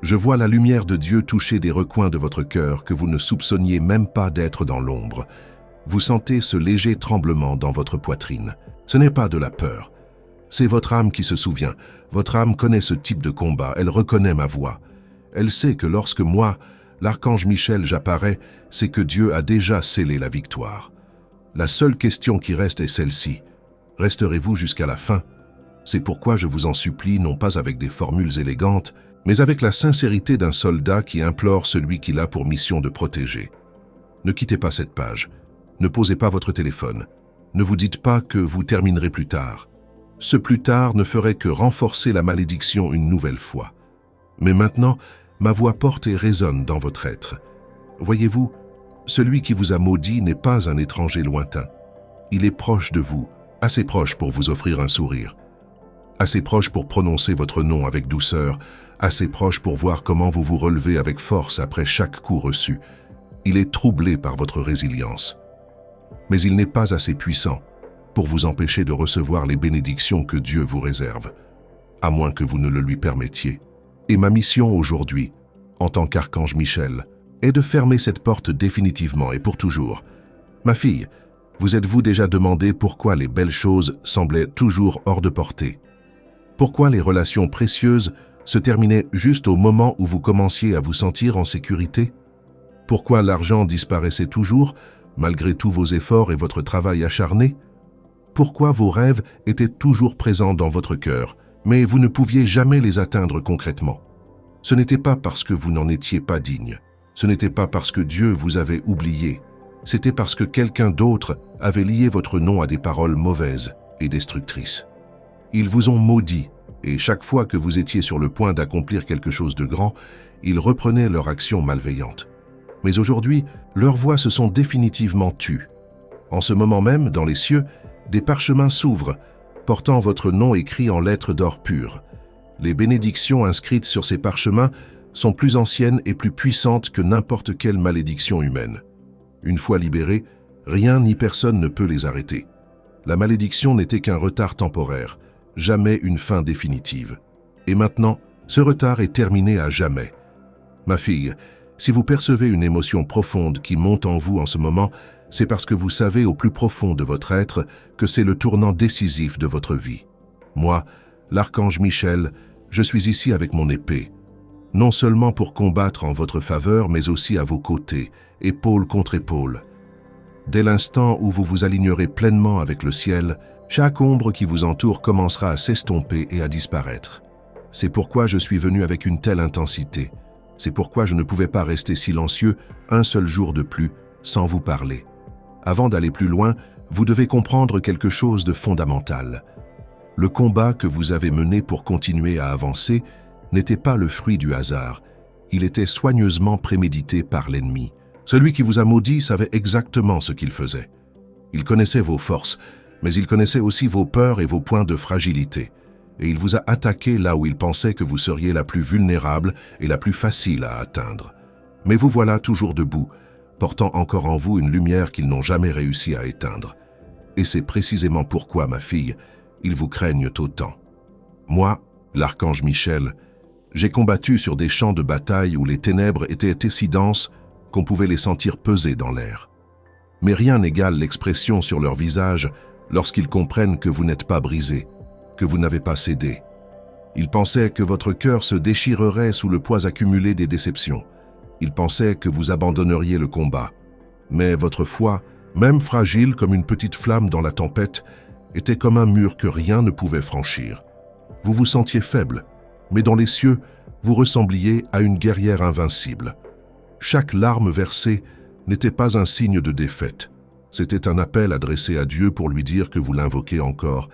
Je vois la lumière de Dieu toucher des recoins de votre cœur que vous ne soupçonniez même pas d'être dans l'ombre. Vous sentez ce léger tremblement dans votre poitrine. Ce n'est pas de la peur. C'est votre âme qui se souvient. Votre âme connaît ce type de combat, elle reconnaît ma voix. Elle sait que lorsque moi, l'archange Michel, j'apparais, c'est que Dieu a déjà scellé la victoire. La seule question qui reste est celle-ci. Resterez-vous jusqu'à la fin? C'est pourquoi je vous en supplie, non pas avec des formules élégantes, mais avec la sincérité d'un soldat qui implore celui qu'il a pour mission de protéger. Ne quittez pas cette page. Ne posez pas votre téléphone. Ne vous dites pas que vous terminerez plus tard. Ce plus tard ne ferait que renforcer la malédiction une nouvelle fois. Mais maintenant, ma voix porte et résonne dans votre être. Voyez-vous, celui qui vous a maudit n'est pas un étranger lointain. Il est proche de vous, assez proche pour vous offrir un sourire, assez proche pour prononcer votre nom avec douceur, assez proche pour voir comment vous vous relevez avec force après chaque coup reçu. Il est troublé par votre résilience. Mais il n'est pas assez puissant pour vous empêcher de recevoir les bénédictions que Dieu vous réserve, à moins que vous ne le lui permettiez. Et ma mission aujourd'hui, en tant qu'archange Michel, est de fermer cette porte définitivement et pour toujours. Ma fille, vous êtes-vous déjà demandé pourquoi les belles choses semblaient toujours hors de portée? Pourquoi les relations précieuses se terminaient juste au moment où vous commenciez à vous sentir en sécurité? Pourquoi l'argent disparaissait toujours, malgré tous vos efforts et votre travail acharné? Pourquoi vos rêves étaient toujours présents dans votre cœur, mais vous ne pouviez jamais les atteindre concrètement? Ce n'était pas parce que vous n'en étiez pas digne. Ce n'était pas parce que Dieu vous avait oublié. C'était parce que quelqu'un d'autre avait lié votre nom à des paroles mauvaises et destructrices. Ils vous ont maudit, et chaque fois que vous étiez sur le point d'accomplir quelque chose de grand, ils reprenaient leur action malveillante. Mais aujourd'hui, leurs voix se sont définitivement tues. En ce moment même, dans les cieux, des parchemins s'ouvrent, portant votre nom écrit en lettres d'or pur. Les bénédictions inscrites sur ces parchemins sont plus anciennes et plus puissantes que n'importe quelle malédiction humaine. Une fois libérées, rien ni personne ne peut les arrêter. La malédiction n'était qu'un retard temporaire, jamais une fin définitive. Et maintenant, ce retard est terminé à jamais. Ma fille, si vous percevez une émotion profonde qui monte en vous en ce moment, c'est parce que vous savez au plus profond de votre être que c'est le tournant décisif de votre vie. Moi, l'archange Michel, je suis ici avec mon épée, non seulement pour combattre en votre faveur, mais aussi à vos côtés, épaule contre épaule. Dès l'instant où vous vous alignerez pleinement avec le ciel, chaque ombre qui vous entoure commencera à s'estomper et à disparaître. C'est pourquoi je suis venu avec une telle intensité. C'est pourquoi je ne pouvais pas rester silencieux un seul jour de plus sans vous parler. Avant d'aller plus loin, vous devez comprendre quelque chose de fondamental. Le combat que vous avez mené pour continuer à avancer n'était pas le fruit du hasard. Il était soigneusement prémédité par l'ennemi. Celui qui vous a maudit savait exactement ce qu'il faisait. Il connaissait vos forces, mais il connaissait aussi vos peurs et vos points de fragilité. Et il vous a attaqué là où il pensait que vous seriez la plus vulnérable et la plus facile à atteindre. Mais vous voilà toujours debout, portant encore en vous une lumière qu'ils n'ont jamais réussi à éteindre. Et c'est précisément pourquoi, ma fille, ils vous craignent autant. Moi, l'archange Michel, j'ai combattu sur des champs de bataille où les ténèbres étaient si denses qu'on pouvait les sentir peser dans l'air. Mais rien n'égale l'expression sur leur visage lorsqu'ils comprennent que vous n'êtes pas brisé, que vous n'avez pas cédé. Ils pensaient que votre cœur se déchirerait sous le poids accumulé des déceptions. Ils pensaient que vous abandonneriez le combat. Mais votre foi, même fragile comme une petite flamme dans la tempête, était comme un mur que rien ne pouvait franchir. Vous vous sentiez faible, mais dans les cieux, vous ressembliez à une guerrière invincible. Chaque larme versée n'était pas un signe de défaite. C'était un appel adressé à Dieu pour lui dire que vous l'invoquez encore,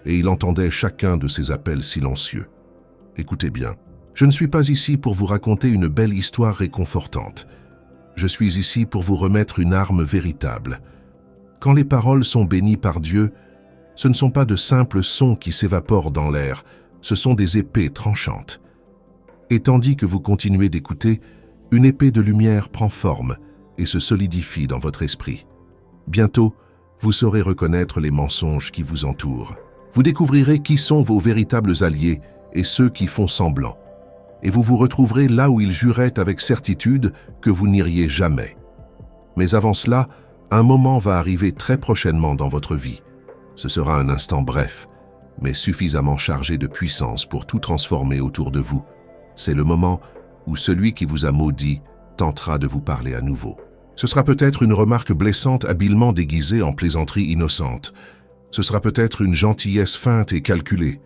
et il entendait chacun de ces appels silencieux. Écoutez bien, je ne suis pas ici pour vous raconter une belle histoire réconfortante. Je suis ici pour vous remettre une arme véritable. Quand les paroles sont bénies par Dieu, ce ne sont pas de simples sons qui s'évaporent dans l'air, ce sont des épées tranchantes. Et tandis que vous continuez d'écouter, une épée de lumière prend forme et se solidifie dans votre esprit. Bientôt, vous saurez reconnaître les mensonges qui vous entourent. Vous découvrirez qui sont vos véritables alliés et ceux qui font semblant. Et vous vous retrouverez là où ils juraient avec certitude que vous n'iriez jamais. Mais avant cela, un moment va arriver très prochainement dans votre vie. Ce sera un instant bref, mais suffisamment chargé de puissance pour tout transformer autour de vous. C'est le moment où celui qui vous a maudit tentera de vous parler à nouveau. Ce sera peut-être une remarque blessante habilement déguisée en plaisanterie innocente. Ce sera peut-être une gentillesse feinte et calculée.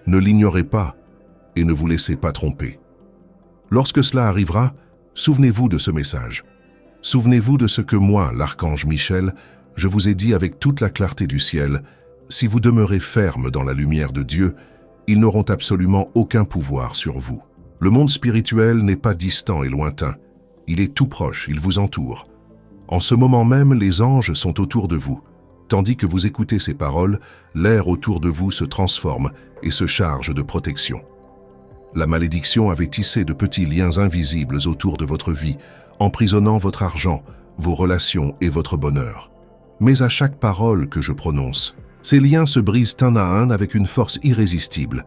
Ne l'ignorez pas et ne vous laissez pas tromper. Lorsque cela arrivera, souvenez-vous de ce message. Souvenez-vous de ce que moi, l'archange Michel, je vous ai dit avec toute la clarté du ciel. Si vous demeurez ferme dans la lumière de Dieu, ils n'auront absolument aucun pouvoir sur vous. Le monde spirituel n'est pas distant et lointain. Il est tout proche, il vous entoure. En ce moment même, les anges sont autour de vous. Tandis que vous écoutez ces paroles, l'air autour de vous se transforme et se charge de protection. La malédiction avait tissé de petits liens invisibles autour de votre vie, emprisonnant votre argent, vos relations et votre bonheur. Mais à chaque parole que je prononce, ces liens se brisent un à un avec une force irrésistible.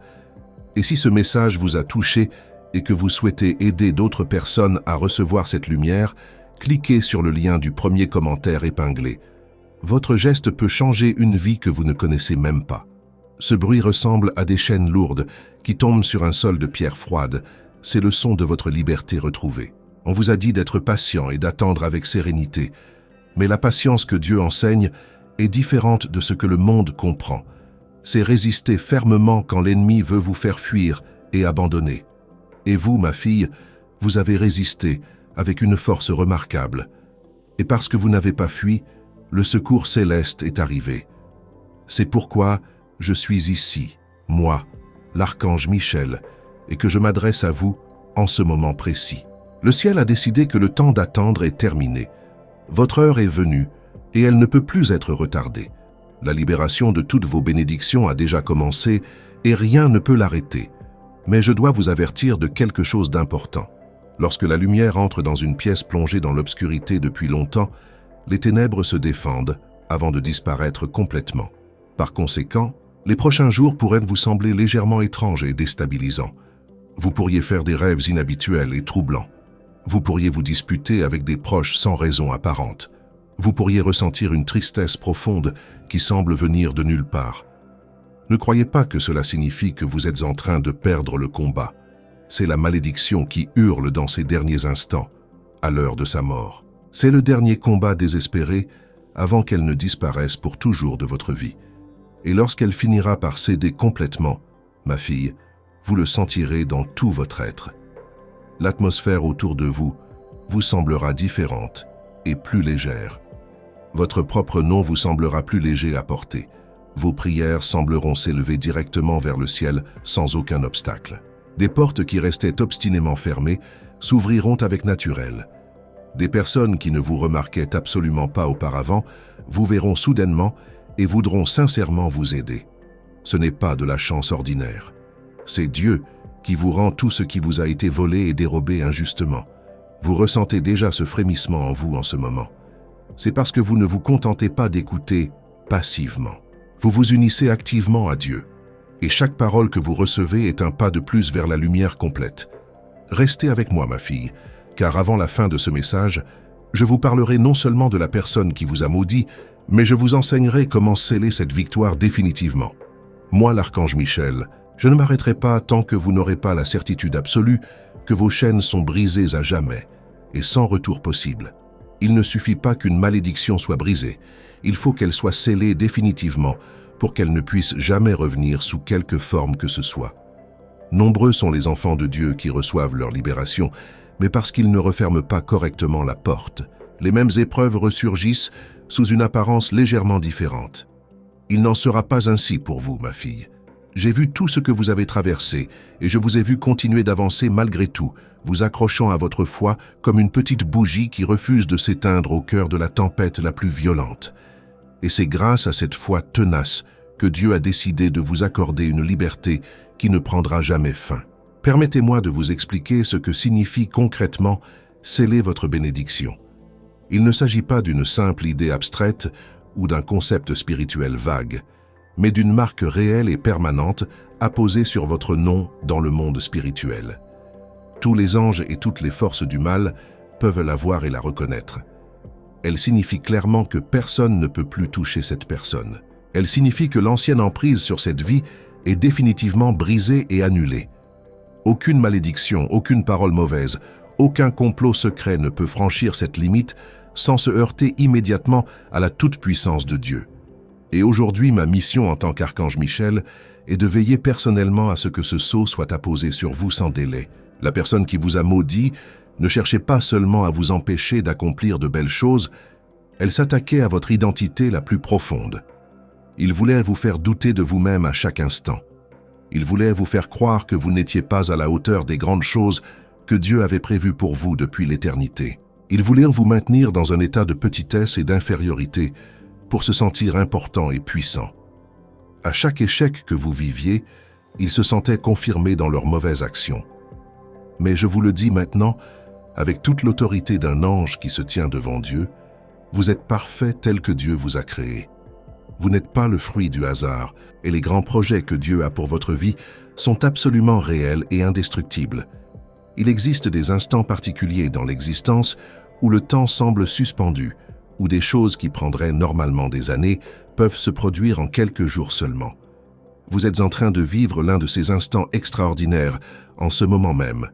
Et si ce message vous a touché et que vous souhaitez aider d'autres personnes à recevoir cette lumière, cliquez sur le lien du premier commentaire épinglé. Votre geste peut changer une vie que vous ne connaissez même pas. Ce bruit ressemble à des chaînes lourdes qui tombent sur un sol de pierre froide. C'est le son de votre liberté retrouvée. On vous a dit d'être patient et d'attendre avec sérénité. Mais la patience que Dieu enseigne est différente de ce que le monde comprend. C'est résister fermement quand l'ennemi veut vous faire fuir et abandonner. Et vous, ma fille, vous avez résisté avec une force remarquable. Et parce que vous n'avez pas fui, le secours céleste est arrivé. C'est pourquoi je suis ici, moi, l'archange Michel, et que je m'adresse à vous en ce moment précis. Le ciel a décidé que le temps d'attendre est terminé. Votre heure est venue, et elle ne peut plus être retardée. La libération de toutes vos bénédictions a déjà commencé, et rien ne peut l'arrêter. Mais je dois vous avertir de quelque chose d'important. Lorsque la lumière entre dans une pièce plongée dans l'obscurité depuis longtemps, les ténèbres se défendent avant de disparaître complètement. Par conséquent, les prochains jours pourraient vous sembler légèrement étranges et déstabilisants. Vous pourriez faire des rêves inhabituels et troublants. Vous pourriez vous disputer avec des proches sans raison apparente. Vous pourriez ressentir une tristesse profonde qui semble venir de nulle part. Ne croyez pas que cela signifie que vous êtes en train de perdre le combat. C'est la malédiction qui hurle dans ces derniers instants, à l'heure de sa mort. C'est le dernier combat désespéré avant qu'elle ne disparaisse pour toujours de votre vie. Et lorsqu'elle finira par céder complètement, ma fille, vous le sentirez dans tout votre être. L'atmosphère autour de vous vous semblera différente et plus légère. Votre propre nom vous semblera plus léger à porter. Vos prières sembleront s'élever directement vers le ciel sans aucun obstacle. Des portes qui restaient obstinément fermées s'ouvriront avec naturel. Des personnes qui ne vous remarquaient absolument pas auparavant vous verront soudainement et voudront sincèrement vous aider. Ce n'est pas de la chance ordinaire. C'est Dieu qui vous rend tout ce qui vous a été volé et dérobé injustement. Vous ressentez déjà ce frémissement en vous en ce moment. C'est parce que vous ne vous contentez pas d'écouter passivement. Vous vous unissez activement à Dieu. Et chaque parole que vous recevez est un pas de plus vers la lumière complète. Restez avec moi, ma fille, car avant la fin de ce message, je vous parlerai non seulement de la personne qui vous a maudit, mais je vous enseignerai comment sceller cette victoire définitivement. Moi, l'archange Michel, je ne m'arrêterai pas tant que vous n'aurez pas la certitude absolue que vos chaînes sont brisées à jamais et sans retour possible. Il ne suffit pas qu'une malédiction soit brisée, il faut qu'elle soit scellée définitivement pour qu'elle ne puisse jamais revenir sous quelque forme que ce soit. Nombreux sont les enfants de Dieu qui reçoivent leur libération, mais parce qu'ils ne referment pas correctement la porte. Les mêmes épreuves ressurgissent sous une apparence légèrement différente. Il n'en sera pas ainsi pour vous, ma fille. J'ai vu tout ce que vous avez traversé et je vous ai vu continuer d'avancer malgré tout, vous accrochant à votre foi comme une petite bougie qui refuse de s'éteindre au cœur de la tempête la plus violente. Et c'est grâce à cette foi tenace que Dieu a décidé de vous accorder une liberté qui ne prendra jamais fin. Permettez-moi de vous expliquer ce que signifie concrètement sceller votre bénédiction. Il ne s'agit pas d'une simple idée abstraite ou d'un concept spirituel vague, mais d'une marque réelle et permanente apposée sur votre nom dans le monde spirituel. Tous les anges et toutes les forces du mal peuvent la voir et la reconnaître. Elle signifie clairement que personne ne peut plus toucher cette personne. Elle signifie que l'ancienne emprise sur cette vie est définitivement brisée et annulée. Aucune malédiction, aucune parole mauvaise, aucun complot secret ne peut franchir cette limite sans se heurter immédiatement à la toute-puissance de Dieu. Et aujourd'hui, ma mission en tant qu'archange Michel est de veiller personnellement à ce que ce sceau soit apposé sur vous sans délai. La personne qui vous a maudit ne cherchait pas seulement à vous empêcher d'accomplir de belles choses, elle s'attaquait à votre identité la plus profonde. Il voulait vous faire douter de vous-même à chaque instant. Il voulait vous faire croire que vous n'étiez pas à la hauteur des grandes choses que Dieu avait prévues pour vous depuis l'éternité. Il voulait vous maintenir dans un état de petitesse et d'infériorité pour se sentir important et puissant. À chaque échec que vous viviez, ils se sentaient confirmés dans leurs mauvaises actions. Mais je vous le dis maintenant, avec toute l'autorité d'un ange qui se tient devant Dieu, vous êtes parfait tel que Dieu vous a créé. Vous n'êtes pas le fruit du hasard, et les grands projets que Dieu a pour votre vie sont absolument réels et indestructibles. Il existe des instants particuliers dans l'existence où le temps semble suspendu, où des choses qui prendraient normalement des années peuvent se produire en quelques jours seulement. Vous êtes en train de vivre l'un de ces instants extraordinaires en ce moment même.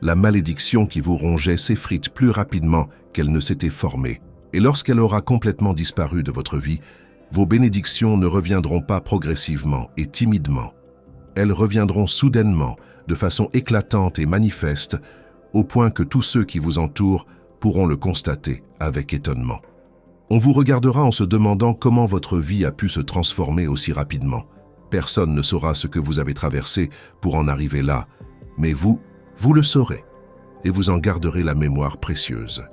La malédiction qui vous rongeait s'effrite plus rapidement qu'elle ne s'était formée. Et lorsqu'elle aura complètement disparu de votre vie, vos bénédictions ne reviendront pas progressivement et timidement. Elles reviendront soudainement, de façon éclatante et manifeste, au point que tous ceux qui vous entourent pourront le constater avec étonnement. On vous regardera en se demandant comment votre vie a pu se transformer aussi rapidement. Personne ne saura ce que vous avez traversé pour en arriver là, mais vous le saurez, et vous en garderez la mémoire précieuse.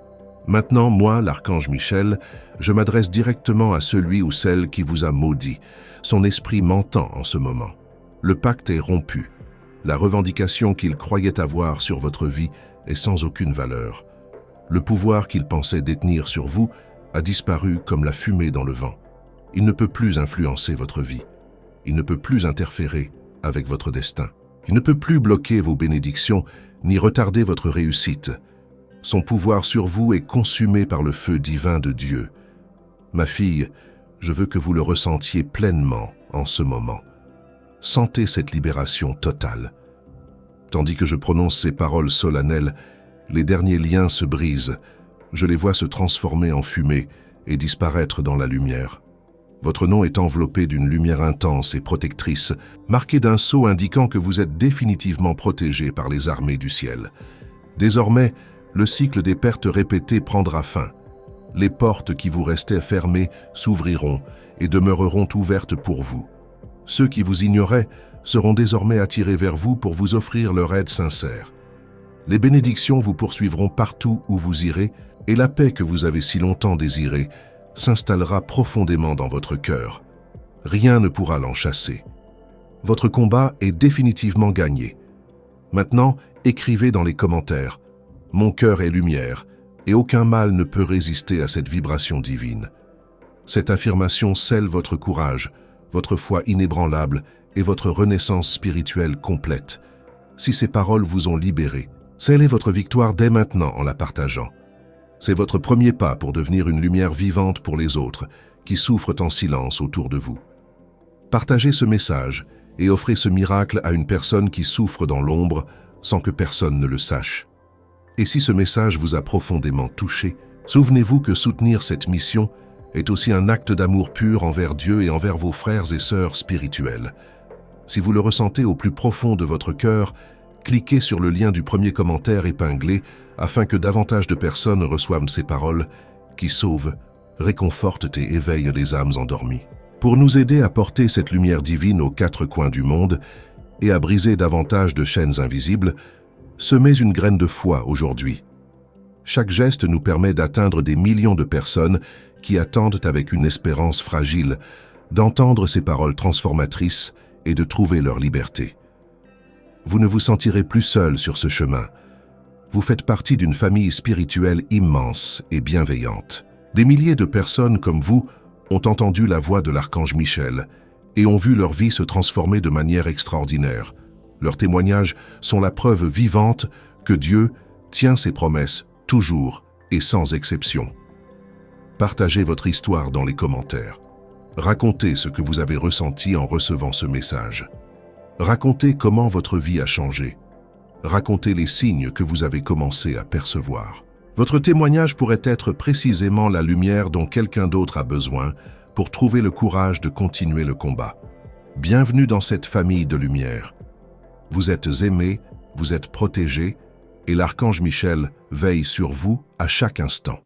Maintenant, moi, l'archange Michel, je m'adresse directement à celui ou celle qui vous a maudit. Son esprit m'entend en ce moment. Le pacte est rompu. La revendication qu'il croyait avoir sur votre vie est sans aucune valeur. Le pouvoir qu'il pensait détenir sur vous a disparu comme la fumée dans le vent. Il ne peut plus influencer votre vie. Il ne peut plus interférer avec votre destin. Il ne peut plus bloquer vos bénédictions ni retarder votre réussite. Son pouvoir sur vous est consumé par le feu divin de Dieu. Ma fille, je veux que vous le ressentiez pleinement en ce moment. Sentez cette libération totale. Tandis que je prononce ces paroles solennelles, les derniers liens se brisent. Je les vois se transformer en fumée et disparaître dans la lumière. Votre nom est enveloppé d'une lumière intense et protectrice, marquée d'un sceau indiquant que vous êtes définitivement protégé par les armées du ciel. Désormais, le cycle des pertes répétées prendra fin. Les portes qui vous restaient fermées s'ouvriront et demeureront ouvertes pour vous. Ceux qui vous ignoraient seront désormais attirés vers vous pour vous offrir leur aide sincère. Les bénédictions vous poursuivront partout où vous irez et la paix que vous avez si longtemps désirée s'installera profondément dans votre cœur. Rien ne pourra l'en chasser. Votre combat est définitivement gagné. Maintenant, écrivez dans les commentaires « Mon cœur est lumière » et aucun mal ne peut résister à cette vibration divine. Cette affirmation scelle votre courage, votre foi inébranlable et votre renaissance spirituelle complète. Si ces paroles vous ont libéré, scellez votre victoire dès maintenant en la partageant. C'est votre premier pas pour devenir une lumière vivante pour les autres qui souffrent en silence autour de vous. Partagez ce message et offrez ce miracle à une personne qui souffre dans l'ombre sans que personne ne le sache. Et si ce message vous a profondément touché, souvenez-vous que soutenir cette mission est aussi un acte d'amour pur envers Dieu et envers vos frères et sœurs spirituels. Si vous le ressentez au plus profond de votre cœur, cliquez sur le lien du premier commentaire épinglé afin que davantage de personnes reçoivent ces paroles qui sauvent, réconfortent et éveillent les âmes endormies. Pour nous aider à porter cette lumière divine aux quatre coins du monde et à briser davantage de chaînes invisibles, semez une graine de foi aujourd'hui. Chaque geste nous permet d'atteindre des millions de personnes qui attendent avec une espérance fragile d'entendre ces paroles transformatrices et de trouver leur liberté. Vous ne vous sentirez plus seul sur ce chemin. Vous faites partie d'une famille spirituelle immense et bienveillante. Des milliers de personnes comme vous ont entendu la voix de l'archange Michel et ont vu leur vie se transformer de manière extraordinaire. Leurs témoignages sont la preuve vivante que Dieu tient ses promesses toujours et sans exception. Partagez votre histoire dans les commentaires. Racontez ce que vous avez ressenti en recevant ce message. Racontez comment votre vie a changé. Racontez les signes que vous avez commencé à percevoir. Votre témoignage pourrait être précisément la lumière dont quelqu'un d'autre a besoin pour trouver le courage de continuer le combat. Bienvenue dans cette famille de lumière. Vous êtes aimés, vous êtes protégés, et l'archange Michel veille sur vous à chaque instant.